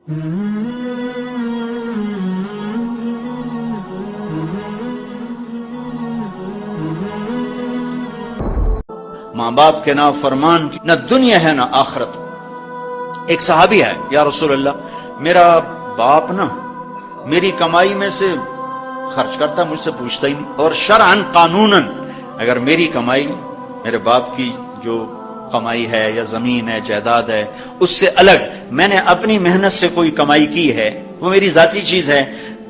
ماں باپ کے نافرمان کی نہ دنیا ہے نہ آخرت۔ ایک صحابی ہے، یا رسول اللہ میرا باپ نا میری کمائی میں سے خرچ کرتا، مجھ سے پوچھتا ہی نہیں، اور شرعاً قانوناً اگر میری کمائی میرے باپ کی جو کمائی ہے یا زمین ہے جائیداد ہے اس سے الگ میں نے اپنی محنت سے کوئی کمائی کی ہے، وہ میری ذاتی چیز ہے،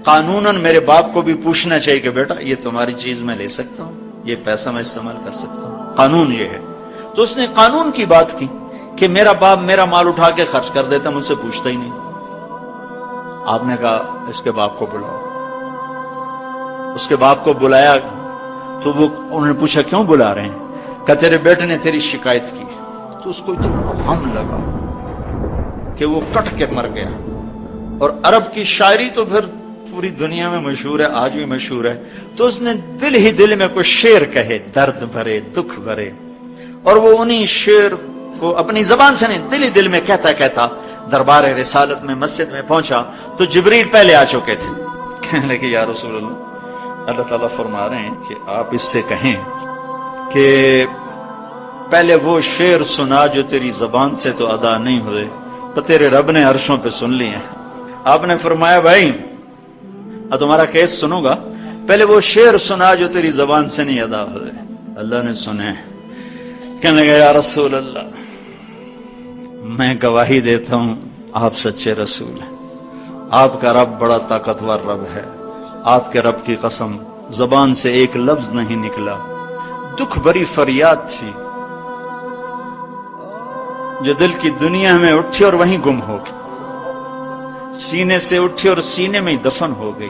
قانوناً میرے باپ کو بھی پوچھنا چاہیے کہ بیٹا یہ تمہاری چیز میں لے سکتا ہوں، یہ پیسہ میں استعمال کر سکتا ہوں، قانون یہ ہے۔ تو اس نے قانون کی بات کی کہ میرا باپ میرا مال اٹھا کے خرچ کر دیتا، مجھ سے پوچھتا ہی نہیں۔ آپ نے کہا اس کے باپ کو بلاؤ۔ اس کے باپ کو بلایا تو انہوں نے پوچھا کیوں بلا رہے ہیں؟ کہ تیرے بیٹے نے تیری شکایت کی۔ تو اس کو اتنا غم لگا کہ وہ کٹ کے مر گیا۔ اور عرب کی شاعری تو پھر پوری دنیا میں مشہور ہے، آج بھی مشہور ہے۔ تو اس نے دل ہی دل میں کوئی شعر کہے، درد بھرے دکھ بھرے، اور وہ انہی شعر کو اپنی زبان سے نہیں دل ہی دل میں کہتا کہتا دربار رسالت میں مسجد میں پہنچا تو جبریل پہلے آ چکے تھے۔ کہنے لگے یا رسول اللہ، اللہ تعالیٰ فرما رہے ہیں کہ آپ اس سے کہیں کہ پہلے وہ شعر سنا جو تیری زبان سے تو ادا نہیں ہوئے، تو تیرے رب نے عرشوں پہ سن لیے ہیں۔ آپ نے فرمایا بھائی اب تمہارا کیس سنوں گا، پہلے وہ شعر سنا جو تیری زبان سے نہیں ادا ہوئے۔ اللہ نے سنے۔ کہنے لگا یا رسول اللہ میں گواہی دیتا ہوں آپ سچے رسول ہیں، آپ کا رب بڑا طاقتور رب ہے، آپ کے رب کی قسم زبان سے ایک لفظ نہیں نکلا، دکھ بھری فریاد تھی جو دل کی دنیا میں اٹھی اور وہیں گم ہو گئی، سینے سے اٹھی اور سینے میں ہی دفن ہو گئی،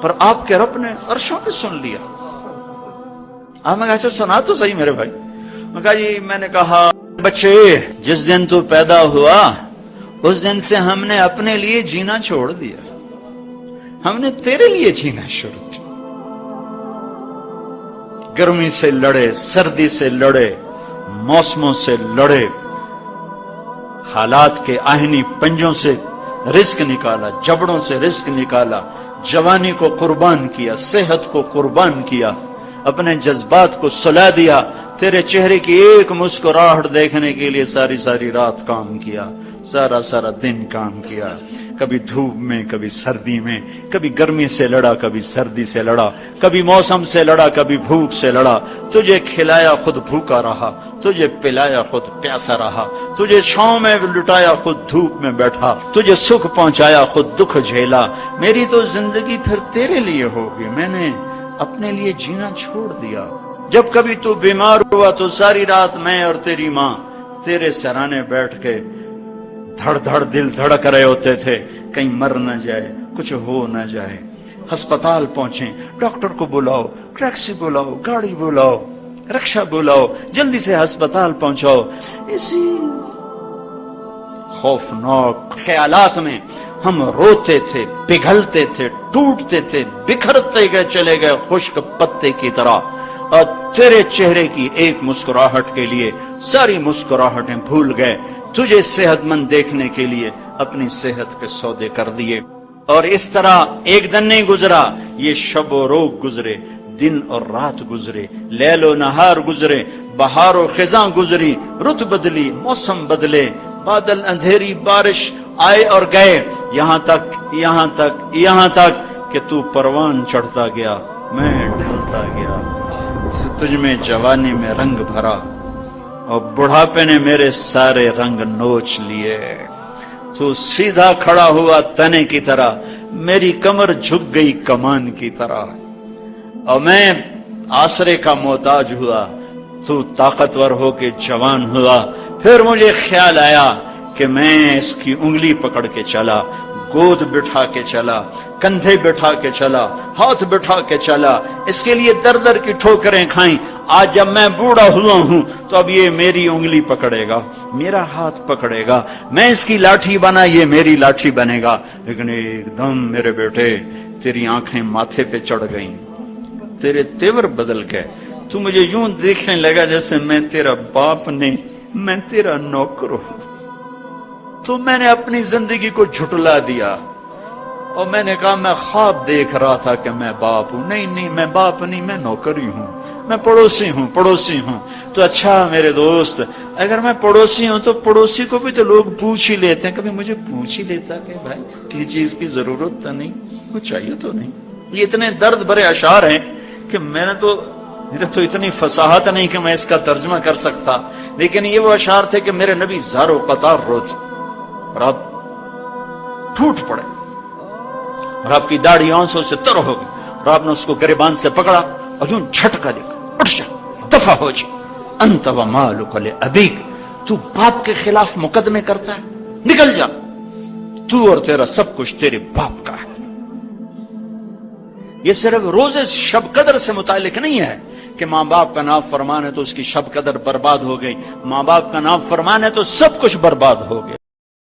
اور آپ کے رب نے عرشوں پہ سن لیا۔ آپ نے کہا اچھا سنا تو صحیح میرے بھائی۔ میں کہا جی میں نے کہا بچے جس دن تو پیدا ہوا اس دن سے ہم نے اپنے لیے جینا چھوڑ دیا، ہم نے تیرے لیے جینا شروع کیا۔ گرمی سے لڑے، سردی سے لڑے، موسموں سے لڑے، حالات کے آہنی پنجوں سے رزق نکالا، جبڑوں سے رزق نکالا، جوانی کو قربان کیا، صحت کو قربان کیا، اپنے جذبات کو سلا دیا، تیرے چہرے کی ایک مسکراہٹ دیکھنے کے لیے ساری ساری رات کام کیا، سارا سارا دن کام کیا، کبھی دھوپ میں کبھی سردی میں، کبھی گرمی سے لڑا کبھی سردی سے لڑا، کبھی موسم سے لڑا کبھی بھوک سے لڑا، تجھے کھلایا خود بھوکا رہا، تجھے پلایا خود پیاسا رہا، تجھے چھاؤں میں لٹایا خود دھوپ میں بیٹھا، تجھے سکھ پہنچایا خود دکھ جھیلا۔ میری تو زندگی پھر تیرے لیے ہوگی، میں نے اپنے لیے جینا چھوڑ دیا۔ جب کبھی تو بیمار ہوا تو ساری رات میں اور تیری ماں تیرے سرانے بیٹھ کے دھڑ دھڑ دل دھڑک رہے ہوتے تھے، کہیں مر نہ جائے، کچھ ہو نہ جائے۔ ہسپتال پہنچے، ڈاکٹر کو بلاؤ، ٹیکسی بلاؤ، گاڑی بلاؤ، رکشا بلاؤ، جلدی سے ہسپتال پہنچاؤ۔ اسی خوفناک خیالات میں ہم روتے تھے، پگھلتے تھے، ٹوٹتے تھے، بکھرتے گئے چلے گئے خشک پتے کی طرح، اور تیرے چہرے کی ایک مسکراہٹ کے لیے ساری مسکراہٹیں بھول گئے، تجھے صحت مند دیکھنے کے لیے اپنی صحت کے سودے کر دیے۔ اور اس طرح ایک دن نہیں گزرا، یہ شب و روز گزرے، دن اور رات گزرے، لیل و نہار گزرے، بہار و خزاں گزری، رت بدلی، موسم بدلے، بادل اندھیری بارش آئے اور گئے، یہاں تک کہ تو پروان چڑھتا گیا، میں ڈھلتا گیا، تجھ میں جوانی میں رنگ بھرا اور بڑھاپے نے میرے سارے رنگ نوچ لیے۔ تو سیدھا کھڑا ہوا تنے کی طرح، میری کمر جھک گئی کمان کی طرح، اور میں آسرے کا محتاج ہوا، تو طاقتور ہو کے جوان ہوا۔ پھر مجھے خیال آیا کہ میں اس کی انگلی پکڑ کے چلا، گود بٹھا کے چلا، کندھے بٹھا کے چلا، ہاتھ بٹھا کے چلا، اس کے لیے در در کی ٹھوکریں کھائیں۔ آج جب میں بوڑھا ہوا ہوں تو اب یہ میری انگلی پکڑے گا، میرا ہاتھ پکڑے گا، میں اس کی لاٹھی بنا، یہ میری لاٹھی بنے گا۔ لیکن ایک دم میرے بیٹے تیری آنکھیں ماتھے پہ چڑھ گئیں، تیرے تیور بدل گئے، تو مجھے یوں دیکھنے لگا جیسے میں تیرا باپ نہیں، میں تیرا نوکر ہوں۔ تو میں نے اپنی زندگی کو جھٹلا دیا اور میں نے کہا میں خواب دیکھ رہا تھا کہ میں باپ ہوں. نہیں میں باپ نہیں، میں نوکری ہوں، میں پڑوسی ہوں. تو اچھا میرے دوست، اگر میں پڑوسی ہوں تو پڑوسی کو بھی تو لوگ پوچھ ہی لیتے ہیں. کبھی مجھے پوچھ ہی لیتا کہ بھائی کسی چیز کی ضرورت تو نہیں، کچھ چاہیے تو نہیں. یہ اتنے درد بھرے اشعار ہیں کہ میرے تو اتنی فصاحت نہیں کہ میں اس کا ترجمہ کر سکتا، لیکن یہ وہ اشعار تھے کہ میرے نبی زار و قطار روتے اور آپ ٹوٹ پڑے اور آپ کی داڑھی آنسوں سے تر ہو گئی اور آپ نے اس کو گریبان سے پکڑا اور یوں جھٹکا دے کر اٹھ جا، دفع ہو جا، انت و مالک لابیک، تو باپ کے خلاف مقدمے کرتا ہے، نکل جا، تو اور تیرا سب کچھ تیرے باپ کا ہے. یہ صرف روز شب قدر سے متعلق نہیں ہے کہ ماں باپ کا نافرمان ہے تو اس کی شب قدر برباد ہو گئی. ماں باپ کا نافرمان ہے تو سب کچھ برباد ہو گیا.